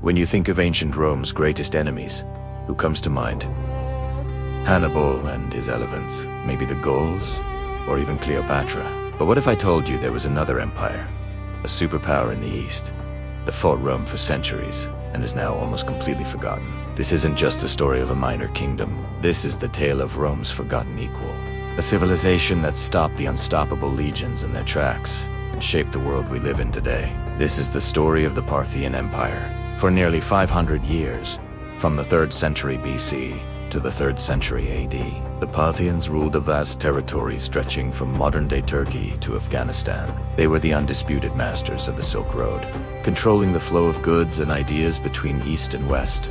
When you think of ancient Rome's greatest enemies, who comes to mind? Hannibal and his elephants, maybe the Gauls, or even Cleopatra. But what if I told you there was another empire, a superpower in the East, that fought Rome for centuries and is now almost completely forgotten? This isn't just a story of a minor kingdom. This is the tale of Rome's forgotten equal. A civilization that stopped the unstoppable legions in their tracks and shaped the world we live in today. This is the story of the Parthian Empire. For nearly 500 years, from the 3rd century BC to the 3rd century AD, the Parthians ruled a vast territory stretching from modern-day Turkey to Afghanistan. They were the undisputed masters of the Silk Road, controlling the flow of goods and ideas between East and West.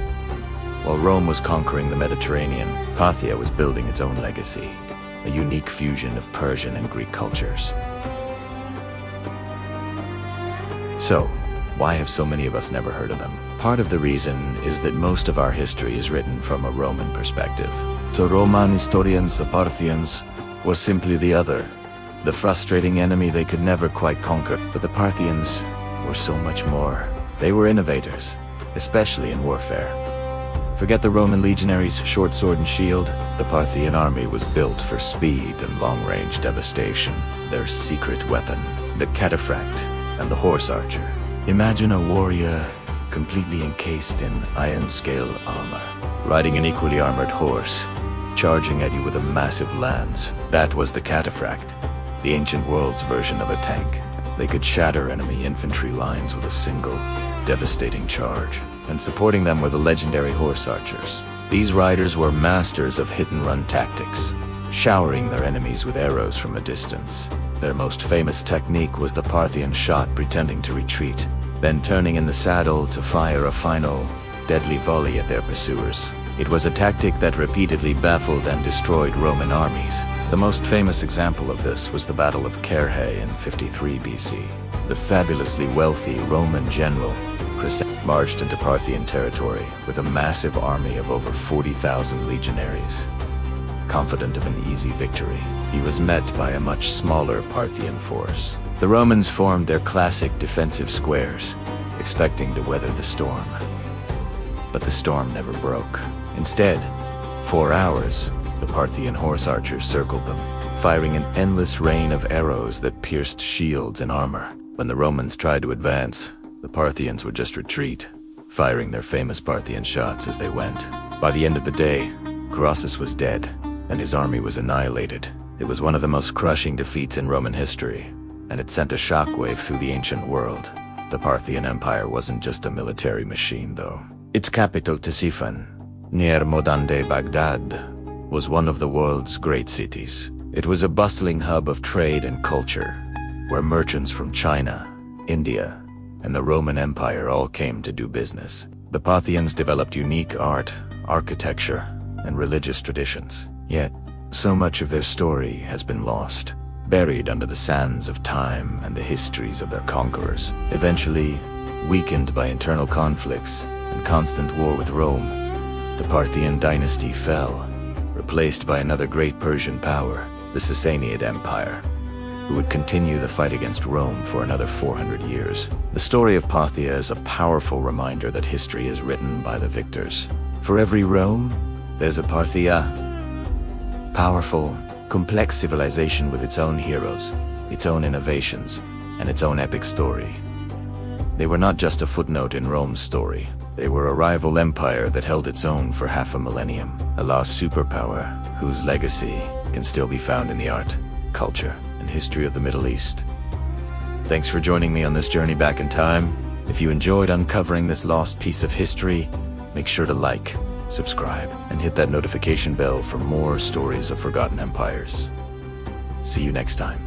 While Rome was conquering the Mediterranean, Parthia was building its own legacy, a unique fusion of Persian and Greek cultures. So, why have so many of us never heard of them? Part of the reason is that most of our history is written from a Roman perspective. To Roman historians, the Parthians were simply the other, the frustrating enemy they could never quite conquer. But the Parthians were so much more. They were innovators, especially in warfare. Forget the Roman legionaries' short sword and shield. The Parthian army was built for speed and long-range devastation. Their secret weapon, the cataphract and the horse archer. Imagine a warrior completely encased in iron-scale armor, riding an equally armored horse, charging at you with a massive lance. That was the cataphract, the ancient world's version of a tank. They could shatter enemy infantry lines with a single, devastating charge. And supporting them were the legendary horse archers. These riders were masters of hit-and-run tactics, showering their enemies with arrows from a distance. Their most famous technique was the Parthian shot, pretending to retreat, then turning in the saddle to fire a final, deadly volley at their pursuers. It was a tactic that repeatedly baffled and destroyed Roman armies. The most famous example of this was the Battle of Carrhae in 53 BC. The fabulously wealthy Roman general marched into Parthian territory with a massive army of over 40,000 legionaries. Confident of an easy victory, he was met by a much smaller Parthian force. The Romans formed their classic defensive squares, expecting to weather the storm. But the storm never broke. Instead, 4 hours, the Parthian horse archers circled them, firing an endless rain of arrows that pierced shields and armor. When the Romans tried to advance, the Parthians would just retreat, firing their famous Parthian shots as they went. By the end of the day, Crassus was dead, and his army was annihilated. It was one of the most crushing defeats in Roman history, and it sent a shockwave through the ancient world. The Parthian Empire wasn't just a military machine, though. Its capital, Ctesiphon, near modern-day Baghdad, was one of the world's great cities. It was a bustling hub of trade and culture, where merchants from China, India, and the Roman Empire all came to do business. The Parthians developed unique art, architecture, and religious traditions. Yet, so much of their story has been lost, buried under the sands of time and the histories of their conquerors. Eventually, weakened by internal conflicts and constant war with Rome, the Parthian dynasty fell, replaced by another great Persian power, the Sassanid Empire, who would continue the fight against Rome for another 400 years. The story of Parthia is a powerful reminder that history is written by the victors. For every Rome, there's a Parthia. Powerful, complex civilization with its own heroes, its own innovations, and its own epic story. They were not just a footnote in Rome's story. They were a rival empire that held its own for half a millennium, a lost superpower whose legacy can still be found in the art, culture, and history of the Middle East. Thanks for joining me on this journey back in time. If you enjoyed uncovering this lost piece of history, make sure to like, subscribe, and hit that notification bell for more stories of forgotten empires. See you next time.